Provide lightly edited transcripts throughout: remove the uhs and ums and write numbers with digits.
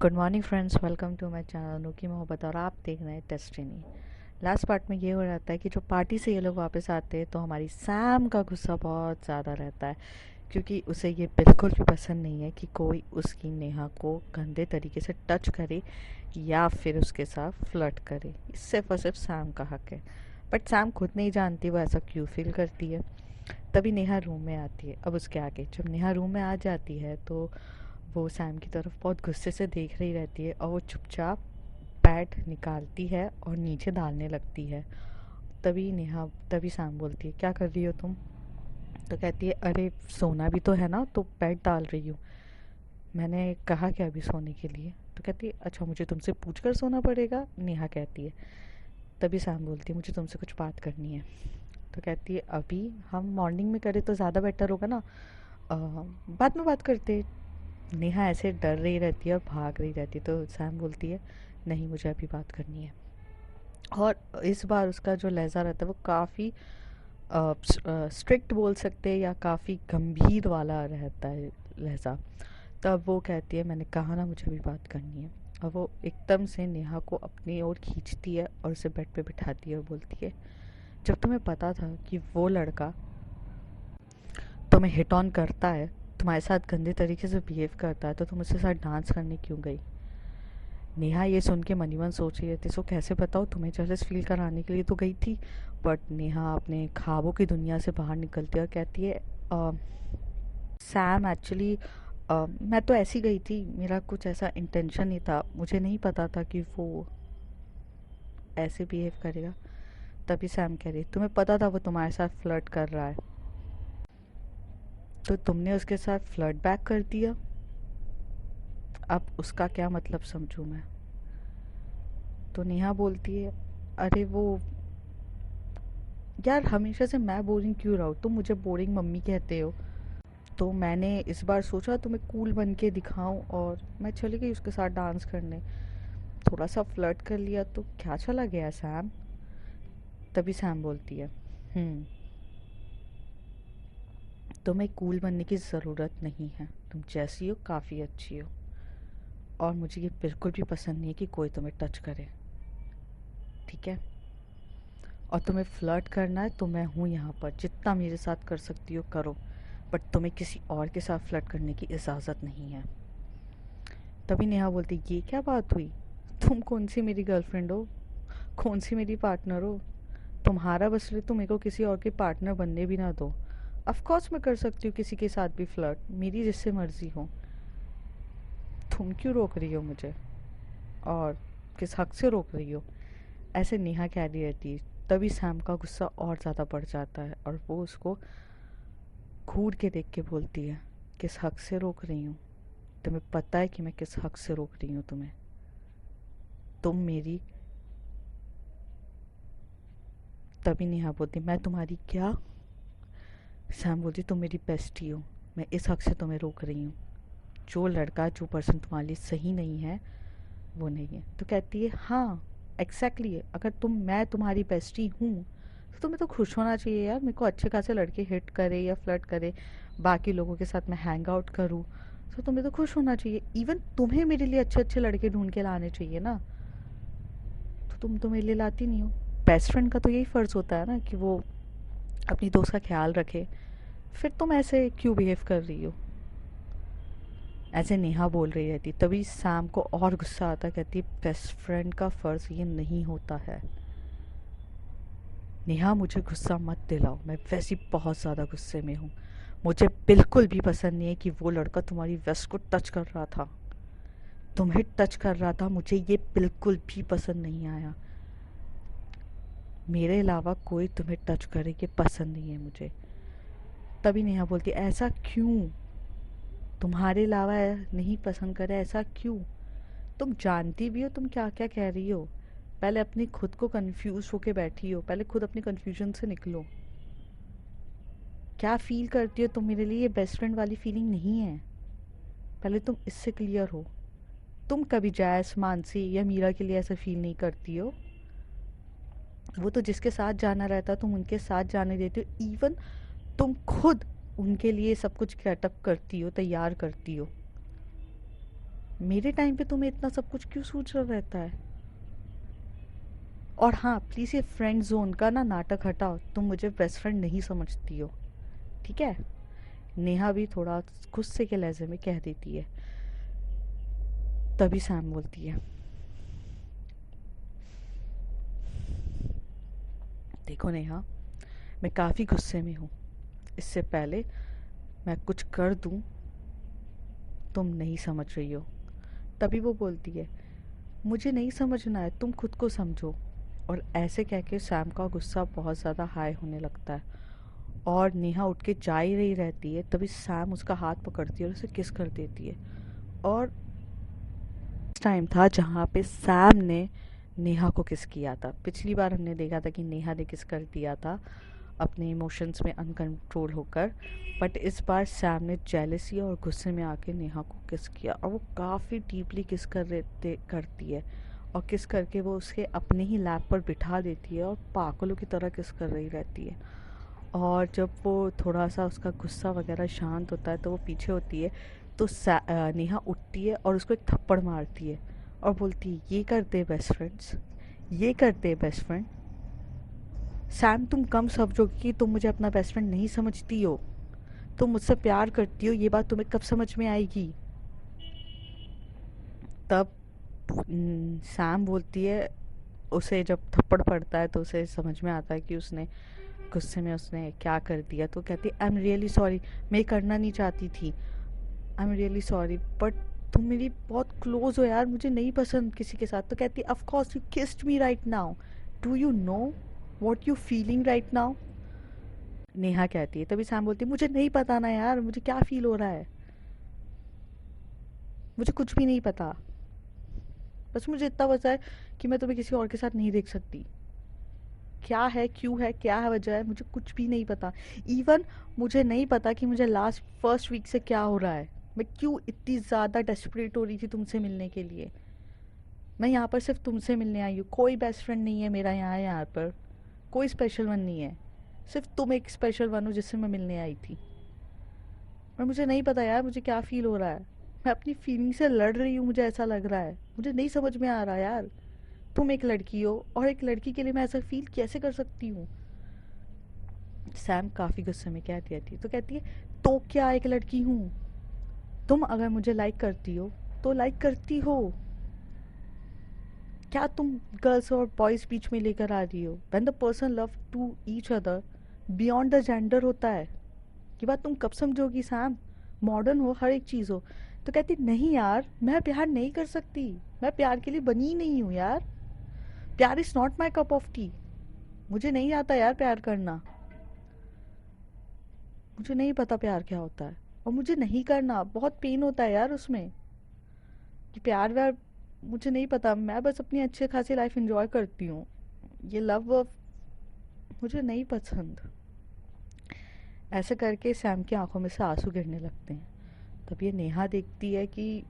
Good morning friends, welcome to my channel अनोखी मोहब्बत। और आप देख रहे हैं डेस्टिनी। लास्ट पार्ट में ये हो जाता है कि जो पार्टी से ये लोग वापस आते हैं तो हमारी सैम का गुस्सा बहुत ज़्यादा रहता है, क्योंकि उसे ये बिल्कुल भी पसंद नहीं है कि कोई उसकी नेहा को गंदे तरीके से टच करे या फिर उसके साथ फ्लर्ट करे। ये सिर्फ और सिर्फ सैम का हक है। बट सैम खुद नहीं जानती वो ऐसा क्यों फील करती है। तभी नेहा रूम में आती है। अब उसके आगे जब नेहा रूम में आ जाती है तो वो सैम की तरफ बहुत गुस्से से देख रही रहती है और वो चुपचाप पैड निकालती है और नीचे डालने लगती है। तभी सैम बोलती है, क्या कर रही हो तुम? तो कहती है, अरे सोना भी तो है ना, तो पैड डाल रही हूँ। मैंने कहा क्या अभी सोने के लिए? तो कहती है, अच्छा मुझे तुमसे पूछ कर सोना पड़ेगा, नेहा कहती है। तभी सैम बोलती है, मुझे तुमसे कुछ बात करनी है। तो कहती है, अभी हम मॉर्निंग में करें तो ज़्यादा बेटर होगा ना, बाद में बात करते। नेहा ऐसे डर रही रहती है और भाग रही रहती है। तो सैम बोलती है, नहीं मुझे अभी बात करनी है। और इस बार उसका जो लहजा रहता है वो काफ़ी स्ट्रिक्ट बोल सकते हैं या काफ़ी गंभीर वाला रहता है लहजा। तब वो कहती है, मैंने कहा ना मुझे अभी बात करनी है। और वो एकदम से नेहा को अपनी ओर खींचती है और उसे बेड पे बिठाती है और बोलती है, जब तुम्हें पता था कि वो लड़का तुम्हें हिट ऑन करता है, तुम्हारे साथ गंदे तरीके से बिहेव करता है, तो तुम उसके साथ डांस करने क्यों गई? नेहा ये सुन के मनी मन सोच रही थी, सो कैसे बताओ, तुम्हें जेलस फील कराने के लिए तो गई थी। बट नेहा अपने ख्वाबों की दुनिया से बाहर निकलती है और कहती है, सैम एक्चुअली मैं तो ऐसी गई थी, मेरा कुछ ऐसा इंटेंशन नहीं था, मुझे नहीं पता था कि वो ऐसे बिहेव करेगा। तभी सैम कह रही, तुम्हें पता था वो तुम्हारे साथ फ्लर्ट कर रहा है, तो तुमने उसके साथ फ्लर्ट बैक कर दिया। अब उसका क्या मतलब समझूं मैं? तो नेहा बोलती है, अरे वो यार हमेशा से मैं बोरिंग क्यों रहा हूँ, तुम मुझे बोरिंग मम्मी कहते हो। तो मैंने इस बार सोचा तुम्हें कूल बन के दिखाऊं और मैं चली गई उसके साथ डांस करने। थोड़ा सा फ्लर्ट कर लिया तो क्या चला गया सैम? तभी सैम बोलती है, तुम्हें कूल बनने की ज़रूरत नहीं है, तुम जैसी हो काफ़ी अच्छी हो। और मुझे ये बिल्कुल भी पसंद नहीं है कि कोई तुम्हें टच करे, ठीक है? और तुम्हें फ्लर्ट करना है तो मैं हूँ यहाँ पर, जितना मेरे साथ कर सकती हो करो, बट तुम्हें किसी और के साथ फ्लर्ट करने की इजाज़त नहीं है। तभी नेहा बोलती, ये क्या बात हुई? तुम कौन सी मेरी गर्लफ्रेंड हो, कौन सी मेरी पार्टनर हो? तुम्हारा बस रहे तो मेरे को किसी और के पार्टनर बनने भी ना दो। ऑफ कोर्स मैं कर सकती हूँ किसी के साथ भी फ्लर्ट, मेरी जिससे मर्जी हो। तुम क्यों रोक रही हो मुझे, और किस हक से रोक रही हो? ऐसे नेहा कह रही रहती है। तभी सैम का गुस्सा और ज़्यादा बढ़ जाता है और वो उसको घूर के देख के बोलती है, किस हक से रोक रही हूँ? तुम्हें पता है कि मैं किस हक से रोक रही हूँ तुम्हें? तुम मेरी। तभी नेहा बोलती, मैं तुम्हारी क्या? सैम बोलती, तुम मेरी बेस्टी हो, मैं इस हक से तुम्हें रोक रही हूँ। जो लड़का जो पर्सन तुम्हारे लिए सही नहीं है वो नहीं है। तो कहती है, हाँ एग्जैक्टली है, अगर मैं तुम्हारी बेस्टी हूँ तो तुम्हें तो खुश होना चाहिए यार, मेरे को अच्छे खासे लड़के हिट करे या फ्लर्ट करे, बाकी लोगों के साथ मैं हैंग आउट करूँ, तो तुम्हें तो खुश होना चाहिए। इवन तुम्हें मेरे लिए अच्छे अच्छे लड़के ढूंढ के लाने चाहिए ना, तो तुम तो मेरे लिए लाती नहीं हो। बेस्ट फ्रेंड का तो यही फ़र्ज़ होता है ना कि वो अपनी दोस्त का ख्याल रखे, फिर तुम ऐसे क्यों बिहेव कर रही हो? ऐसे नेहा बोल रही रहती। तभी सैम को और गुस्सा आता, कहती बेस्ट फ्रेंड का फ़र्ज़ ये नहीं होता है। नेहा मुझे गुस्सा मत दिलाओ, मैं वैसे ही बहुत ज़्यादा गुस्से में हूँ। मुझे बिल्कुल भी पसंद नहीं है कि वो लड़का तुम्हारी वेस्ट को टच कर रहा था, तुम्हें टच कर रहा था, मुझे ये बिल्कुल भी पसंद नहीं आया। मेरे अलावा कोई तुम्हें टच करे ये पसंद नहीं है मुझे। तभी नेहा बोलती, ऐसा क्यों? तुम्हारे अलावा नहीं पसंद करे, ऐसा क्यों? तुम जानती भी हो तुम क्या क्या कह रही हो? पहले अपनी खुद को कंफ्यूज होके बैठी हो, पहले खुद अपनी कंफ्यूजन से निकलो। क्या फील करती हो तुम मेरे लिए? ये बेस्ट फ्रेंड वाली फीलिंग नहीं है, पहले तुम इससे क्लियर हो। तुम कभी जैस, मानसी या मीरा के लिए ऐसा फील नहीं करती हो। वो तो जिसके साथ जाना रहता तुम उनके साथ जाने देती हो। इवन तुम खुद उनके लिए सब कुछ गेटअप करती हो, तैयार करती हो। मेरे टाइम पे तुम्हें इतना सब कुछ क्यों सोच रहा रहता है? और हाँ, प्लीज़ ये फ्रेंड जोन का ना नाटक हटाओ, तुम मुझे बेस्ट फ्रेंड नहीं समझती हो, ठीक है? नेहा भी थोड़ा गुस्से के लहजे में कह देती है। तभी सैम बोलती है, देखो नेहा, मैं काफ़ी गुस्से में हूँ। इससे पहले मैं कुछ कर दूँ, तुम नहीं समझ रही हो। तभी वो बोलती है, मुझे नहीं समझना है, तुम खुद को समझो। और ऐसे कह के सैम का गुस्सा बहुत ज़्यादा हाई होने लगता है और नेहा उठ के जा ही रही रहती है। तभी सैम उसका हाथ पकड़ती है और उसे किस कर देती है। और टाइम था जहाँ पे सैम ने नेहा को किस किया था। पिछली बार हमने देखा था कि नेहा ने किस कर दिया था अपने इमोशंस में अनकंट्रोल होकर, बट इस बार सैम ने जेलसी और गुस्से में आके नेहा को किस किया और वो काफ़ी डीपली किस करती है। और किस करके वो उसके अपने ही लैप पर बिठा देती है और पागलों की तरह किस कर रही रहती है। और जब वो थोड़ा सा उसका गुस्सा वगैरह शांत होता है तो वो पीछे होती है, तो नेहा उठती है और उसको एक थप्पड़ मारती है और बोलती है, ये करते बेस्ट फ्रेंड्स, ये करते बेस्ट फ्रेंड। सैम, तुम कम समझोगी कि तुम मुझे अपना बेस्ट फ्रेंड नहीं समझती हो। तुम मुझसे प्यार करती हो, ये बात तुम्हें कब समझ में आएगी? तब सैम बोलती है, उसे जब थप्पड़ पड़ता है तो उसे समझ में आता है कि उसने गुस्से में उसने क्या कर दिया। तो कहती है, आई एम रियली सॉरी, मैं ये करना नहीं चाहती थी, I am really sorry, but तुम मेरी बहुत क्लोज हो यार, मुझे नहीं पसंद किसी के साथ। तो कहती है, of course you kissed me right now, do you know what you feeling right now? Neha कहती है। तभी सैम बोलती है, मुझे नहीं पता ना यार, मुझे क्या फील हो रहा है, मुझे कुछ भी नहीं पता। बस मुझे इतना पता है कि मैं तुम्हें किसी और के साथ नहीं देख सकती। क्या है, क्यों है, क्या है वजह है, मुझे कुछ भी नहीं पता। इवन मुझे नहीं पता कि मुझे लास्ट फर्स्ट वीक से क्या हो रहा है। मैं क्यों इतनी ज़्यादा डेस्परेट हो रही थी तुमसे मिलने के लिए। मैं यहाँ पर सिर्फ तुमसे मिलने आई हूँ, कोई बेस्ट फ्रेंड नहीं है मेरा यहाँ पर, कोई स्पेशल वन नहीं है। सिर्फ तुम एक स्पेशल वन हो जिससे मैं मिलने आई थी। और मुझे नहीं पता यार मुझे क्या फील हो रहा है। मैं अपनी फीलिंग से लड़ रही हूँ, मुझे ऐसा लग रहा है, मुझे नहीं समझ में आ रहा यार। तुम एक लड़की हो और एक लड़की के लिए मैं ऐसा फील कैसे कर सकती हूँ? सैम काफ़ी गुस्से में कहती थी। तो कहती है, तो क्या एक लड़की हूँ? तुम अगर मुझे लाइक करती हो तो लाइक करती हो, क्या तुम गर्ल्स और बॉयज़ बीच में लेकर आ रही हो? When the person love to each other beyond the gender होता है। ये बात तुम कब समझोगी सैम? मॉडर्न हो, हर एक चीज़ हो। तो कहती, नहीं यार, मैं प्यार नहीं कर सकती, मैं प्यार के लिए बनी ही नहीं हूँ यार। प्यार is not my cup of T. मुझे नहीं आता यार प्यार करना, मुझे नहीं पता प्यार क्या होता है। और मुझे नहीं करना, बहुत पेन होता है यार उसमें, कि प्यार व्यार मुझे नहीं पता। मैं बस अपनी अच्छी खासी लाइफ एंजॉय करती हूँ, ये लव वव मुझे नहीं पसंद। ऐसे करके सैम की आंखों में से आंसू गिरने लगते हैं। तब ये नेहा देखती है कि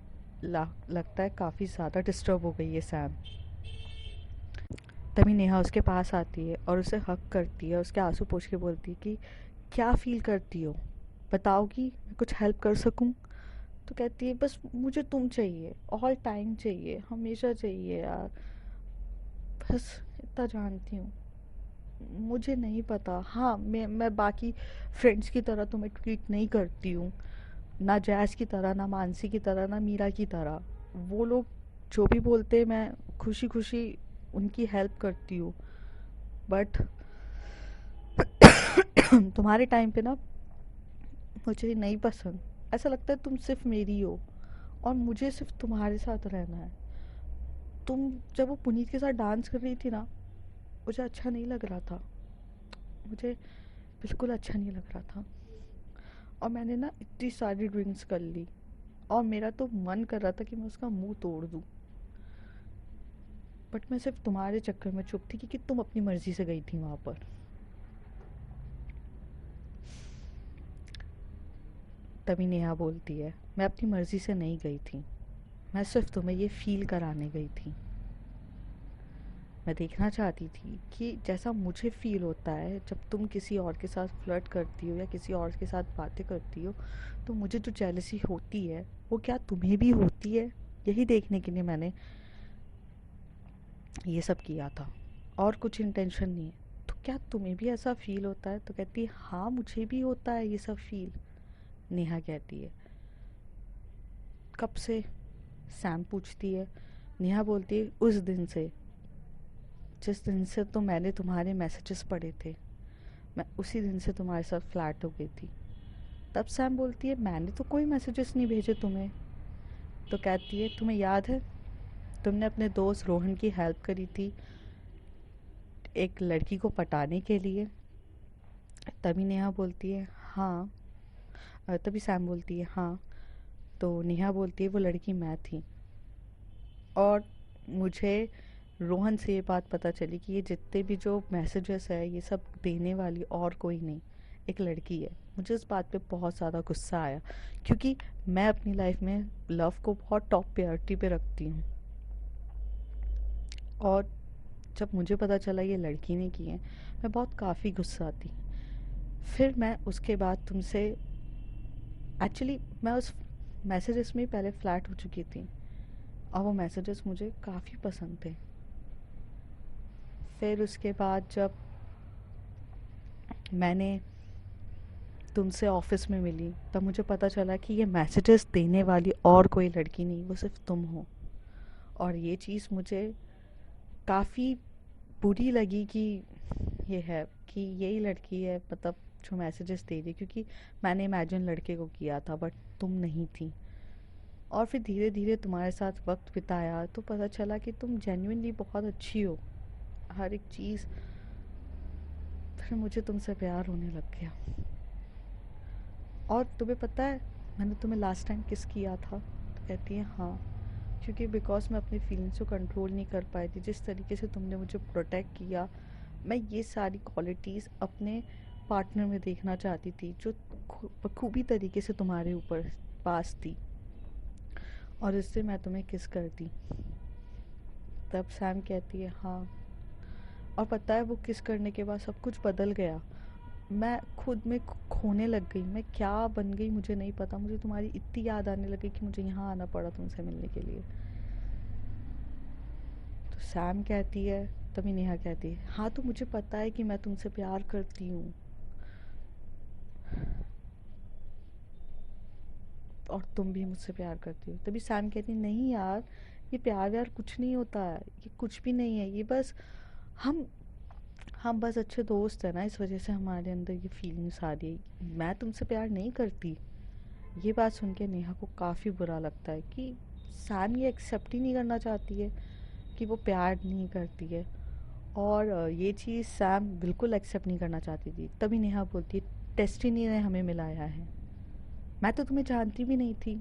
लगता है काफ़ी ज़्यादा डिस्टर्ब हो गई है सैम। तभी नेहा उसके पास आती है और उसे हक करती है, उसके आंसू पोंछ के बोलती है कि क्या फील करती हो, बताओगी, मैं कुछ हेल्प कर सकूं? तो कहती है, बस मुझे तुम चाहिए, ऑल टाइम चाहिए, हमेशा चाहिए यार, बस इतना जानती हूँ। मुझे नहीं पता, हाँ मैं बाकी फ्रेंड्स की तरह तुम्हें ट्रीट नहीं करती हूँ, ना जैस की तरह, ना मानसी की तरह, ना मीरा की तरह। वो लोग जो भी बोलते हैं मैं खुशी खुशी उनकी हेल्प करती हूँ, बट तुम्हारे टाइम पे ना मुझे नहीं पसंद। ऐसा लगता है तुम सिर्फ मेरी हो और मुझे सिर्फ तुम्हारे साथ रहना है। तुम जब वो पुनीत के साथ डांस कर रही थी ना, मुझे अच्छा नहीं लग रहा था, मुझे बिल्कुल अच्छा नहीं लग रहा था। और मैंने ना इतनी सारी ड्रिंक्स कर ली और मेरा तो मन कर रहा था कि मैं उसका मुंह तोड़ दूँ, बट मैं सिर्फ तुम्हारे चक्कर में चुप थी क्योंकि तुम अपनी मर्जी से गई थी वहाँ पर। तभी नेहा बोलती है, मैं अपनी मर्जी से नहीं गई थी, मैं सिर्फ तुम्हें ये फील कराने गई थी। मैं देखना चाहती थी कि जैसा मुझे फील होता है जब तुम किसी और के साथ फ्लर्ट करती हो या किसी और के साथ बातें करती हो, तो मुझे जो जेलसी होती है वो क्या तुम्हें भी होती है? यही देखने के लिए मैंने ये सब किया था, और कुछ इंटेंशन नहीं है। तो क्या तुम्हें भी ऐसा फील होता है? तो कहती है हाँ मुझे भी होता है ये सब फील। नेहा कहती है कब से? सैम पूछती है। नेहा बोलती है उस दिन से, जिस दिन से तो मैंने तुम्हारे मैसेजेस पढ़े थे, मैं उसी दिन से तुम्हारे साथ फ्लैट हो गई थी। तब सैम बोलती है मैंने तो कोई मैसेजेस नहीं भेजे तुम्हें। तो कहती है तुम्हें याद है तुमने अपने दोस्त रोहन की हेल्प करी थी एक लड़की को पटाने के लिए? तभी नेहा बोलती है हाँ। तभी सैम बोलती है हाँ। तो नेहा बोलती है वो लड़की मैं थी, और मुझे रोहन से ये बात पता चली कि ये जितने भी जो मैसेजेस है ये सब देने वाली और कोई नहीं, एक लड़की है। मुझे इस बात पे बहुत ज़्यादा गुस्सा आया, क्योंकि मैं अपनी लाइफ में लव को बहुत टॉप प्रायोरिटी पे रखती हूँ, और जब मुझे पता चला ये लड़की ने की है, मैं बहुत काफ़ी गुस्सा थी। फिर मैं उसके बाद तुमसे, एक्चुअली मैं उस मैसेजेस में पहले फ्लैट हो चुकी थी, और वो मैसेजेस मुझे काफ़ी पसंद थे। फिर उसके बाद जब मैंने तुमसे ऑफिस में मिली, तब मुझे पता चला कि ये मैसेजेस देने वाली और कोई लड़की नहीं, वो सिर्फ तुम हो। और ये चीज़ मुझे काफ़ी बुरी लगी कि ये है कि यही लड़की है, मतलब जो मैसेजेस दे रही, क्योंकि मैंने इमेजिन लड़के को किया था बट तुम नहीं थी। और फिर धीरे धीरे तुम्हारे साथ वक्त बिताया तो पता चला कि तुम जेन्युइनली बहुत अच्छी हो, हर एक चीज़। फिर मुझे तुमसे प्यार होने लग गया। और तुम्हें पता है मैंने तुम्हें लास्ट टाइम किस किया था? तो कहती है हाँ, क्योंकि बिकॉज मैं अपनी फीलिंग्स को कंट्रोल नहीं कर पाई थी। जिस तरीके से तुमने मुझे प्रोटेक्ट किया, मैं ये सारी क्वालिटीज़ अपने पार्टनर में देखना चाहती थी, जो बखूबी तरीके से तुम्हारे ऊपर पास थी, और इससे मैं तुम्हें किस करती। तब सैम कहती है हाँ। और पता है वो किस करने के बाद सब कुछ बदल गया। मैं खुद में खोने लग गई, मैं क्या बन गई मुझे नहीं पता। मुझे तुम्हारी इतनी याद आने लगी कि मुझे यहाँ आना पड़ा तुमसे मिलने के लिए। तो सैम कहती है, तभी नेहा कहती है हाँ तो मुझे पता है कि मैं तुमसे प्यार करती हूँ, और तुम भी मुझसे प्यार करती हो। तभी सैम कहती है नहीं यार, ये प्यार व्यार कुछ नहीं होता है, ये कुछ भी नहीं है, ये बस हम हम बस अच्छे दोस्त हैं ना, इस वजह से हमारे अंदर ये फीलिंग्स आ रही है, मैं तुमसे प्यार नहीं करती। ये बात सुन के नेहा को काफ़ी बुरा लगता है कि सैम ये एक्सेप्ट ही नहीं करना चाहती है कि वो प्यार नहीं करती है, और ये चीज़ सैम बिल्कुल एक्सेप्ट नहीं करना चाहती थी। तभी नेहा बोलती है डेस्टिनी ने हमें मिलाया है, मैं तो तुम्हें जानती भी नहीं थी,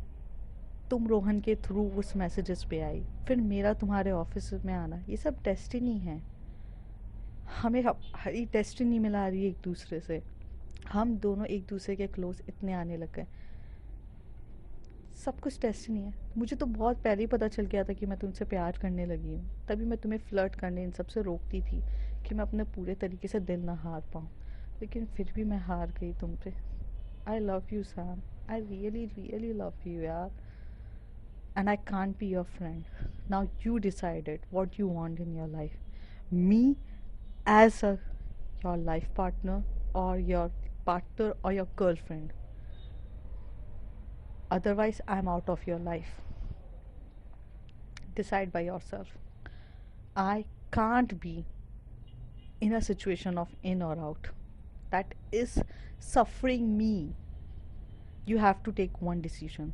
तुम रोहन के थ्रू उस मैसेजेस पे आई, फिर मेरा तुम्हारे ऑफिस में आना, ये सब डेस्टिनी है। हमें हरी डेस्टिनी मिला रही है एक दूसरे से, हम दोनों एक दूसरे के क्लोज इतने आने लग गए, सब कुछ डेस्टिनी है। मुझे तो बहुत पहले ही पता चल गया था कि मैं तुमसे प्यार करने लगी हूँ, तभी मैं तुम्हें फ्लर्ट करने इन सब से रोकती थी कि मैं अपने पूरे तरीके से दिल ना हार पाऊँ, लेकिन फिर भी मैं हार गई तुम पे। I love you Sam, I really really love you यार, and I can't be your friend. Now you decided what you want in your life. Me as your life partner, or your partner or your girlfriend. Otherwise, I'm out of your life. Decide by yourself. I can't be in a situation of in or out. That is suffering me. You have to take one decision.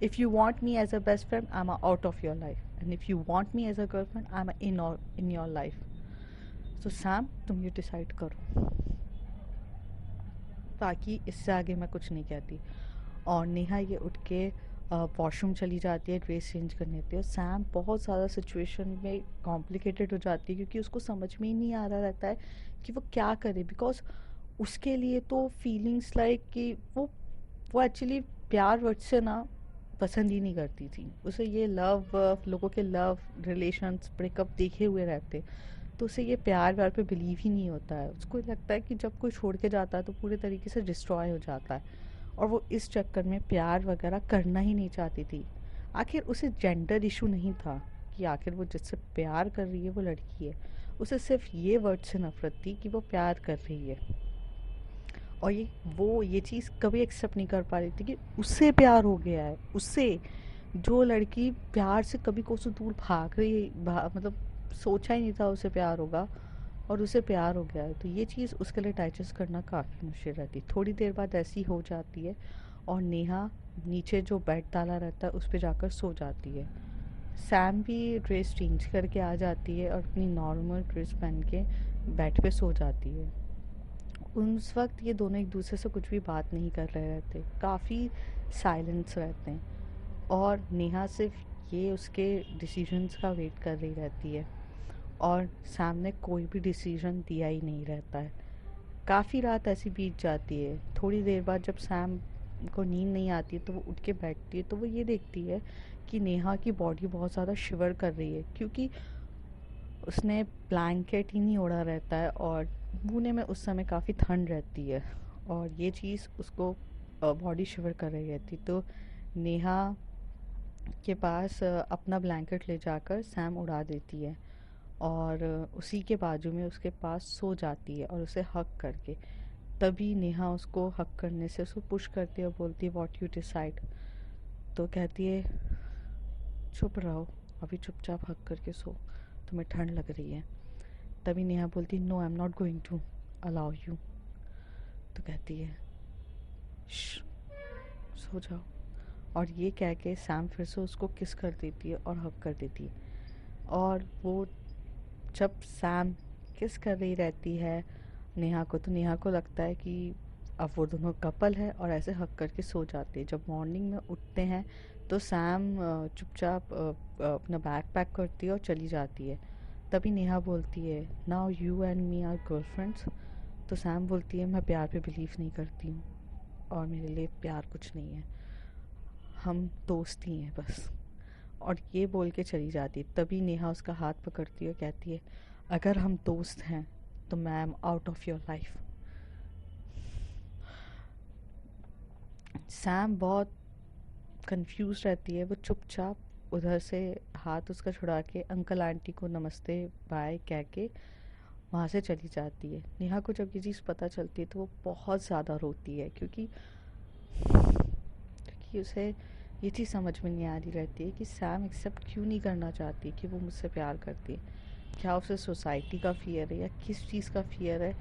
If you want me as a best friend, I'm out of your life, and if you want me as a girlfriend, I'm in your life. So Sam, तुम ये decide करो। ताकि इससे आगे मैं कुछ नहीं कहती। और नेहा ये उठ के वॉशरूम चली जाती है ड्रेस चेंज करने के लिए, और सैम बहुत ज़्यादा सिचुएशन में कॉम्प्लिकेटेड हो जाती है, क्योंकि उसको समझ में ही नहीं आ रहा रहता है कि वो क्या करे, बिकॉज उसके लिए तो फीलिंग्स लाइक कि वो एक्चुअली प्यार वर्ड से ना पसंद ही नहीं करती थी। उसे ये लव, लोगों के लव रिलेशंस ब्रेकअप देखे हुए रहते, तो उसे ये प्यार व्यार पे बिलीव ही नहीं होता है। उसको लगता है कि जब कोई छोड़ के जाता है तो पूरे तरीके से डिस्ट्रॉय हो जाता है, और वो इस चक्कर में प्यार वगैरह करना ही नहीं चाहती थी। आखिर उसे जेंडर इशू नहीं था कि आखिर वो जिससे प्यार कर रही है वो लड़की है, उसे सिर्फ ये वर्ड से नफरत थी कि वो प्यार कर रही है। और ये चीज़ कभी एक्सेप्ट नहीं कर पा रही थी कि उससे प्यार हो गया है, उससे, जो लड़की प्यार से कभी कोसों दूर भाग रही मतलब सोचा ही नहीं था उसे प्यार होगा, और उसे प्यार हो गया है। तो ये चीज़ उसके लिए डाइजेस्ट करना काफ़ी मुश्किल रहती है। थोड़ी देर बाद ऐसी हो जाती है और नेहा नीचे जो बेड डाला रहता है उस पर जाकर सो जाती है। सैम भी ड्रेस चेंज करके आ जाती है और अपनी नॉर्मल ड्रेस पहन के बेड पे सो जाती है। उस वक्त ये दोनों एक दूसरे से कुछ भी बात नहीं कर रहे रहते, काफ़ी साइलेंस रहते हैं, और नेहा सिर्फ ये उसके डिसीजंस का वेट कर रही रहती है, और सैम ने कोई भी डिसीजन दिया ही नहीं रहता है। काफ़ी रात ऐसी बीत जाती है। थोड़ी देर बाद जब सैम को नींद नहीं आती तो वो उठ के बैठती है, तो वो ये देखती है कि नेहा की बॉडी बहुत ज़्यादा शिवर कर रही है, क्योंकि उसने ब्लैंकेट ही नहीं ओढ़ा रहता है, और पुणे में उस समय काफ़ी ठंड रहती है, और ये चीज़ उसको बॉडी शिवर कर रही रहती। तो नेहा के पास अपना ब्लैंकेट ले जाकर सैम उड़ा देती है, और उसी के बाजू में उसके पास सो जाती है और उसे हक करके। तभी नेहा उसको हक करने से उसको पुश करती है और बोलती है व्हाट यू डिसाइड। तो कहती है चुप रहो, अभी चुपचाप हक करके सो, तुम्हें ठंड लग रही है। तभी नेहा बोलती no I am not going to allow you. तो कहती है "श्श, सो जाओ", और ये कह के सैम फिर से उसको किस कर देती है और हक कर देती है। और वो जब सैम किस कर रही रहती है नेहा को, तो नेहा को लगता है कि अब वो दोनों कपल है, और ऐसे हक करके सो जाते हैं। जब मॉर्निंग में उठते हैं तो सैम चुपचाप अपना बैग पैक करती है और चली जाती है। तभी नेहा बोलती है now you and me are girlfriends. तो सैम बोलती है मैं प्यार पे बिलीव नहीं करती हूँ, और मेरे लिए प्यार कुछ नहीं है, हम दोस्त ही हैं बस। और ये बोल के चली जाती है। तभी नेहा उसका हाथ पकड़ती है और कहती है अगर हम दोस्त हैं तो मैं am out of your life. Sam बहुत कंफ्यूज रहती है, वो चुपचाप उधर से हाथ उसका छुड़ा के अंकल आंटी को नमस्ते बाय कह के वहाँ से चली जाती है। नेहा को जब ये चीज़ पता चलती है तो वो बहुत ज़्यादा रोती है, क्योंकि उसे ये चीज़ समझ में नहीं आ रही रहती है कि सैम एक्सेप्ट क्यों नहीं करना चाहती कि वो मुझसे प्यार करती है। क्या उसे सोसाइटी का फियर है या किस चीज़ का फियर है,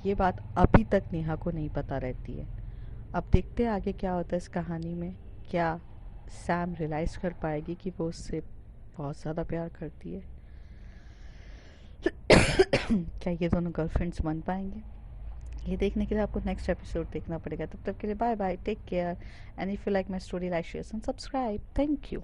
ये बात अभी तक नेहा को नहीं पता रहती है। अब देखते हैं आगे क्या होता है इस कहानी में। क्या सैम रियलाइज़ कर पाएगी कि वो उससे बहुत ज़्यादा प्यार करती है? क्या ये दोनों गर्लफ्रेंड्स बन पाएंगे? ये देखने के लिए आपको नेक्स्ट एपिसोड देखना पड़ेगा। तब तक के लिए bye bye, take care, and if you like my story like share and subscribe. Thank you.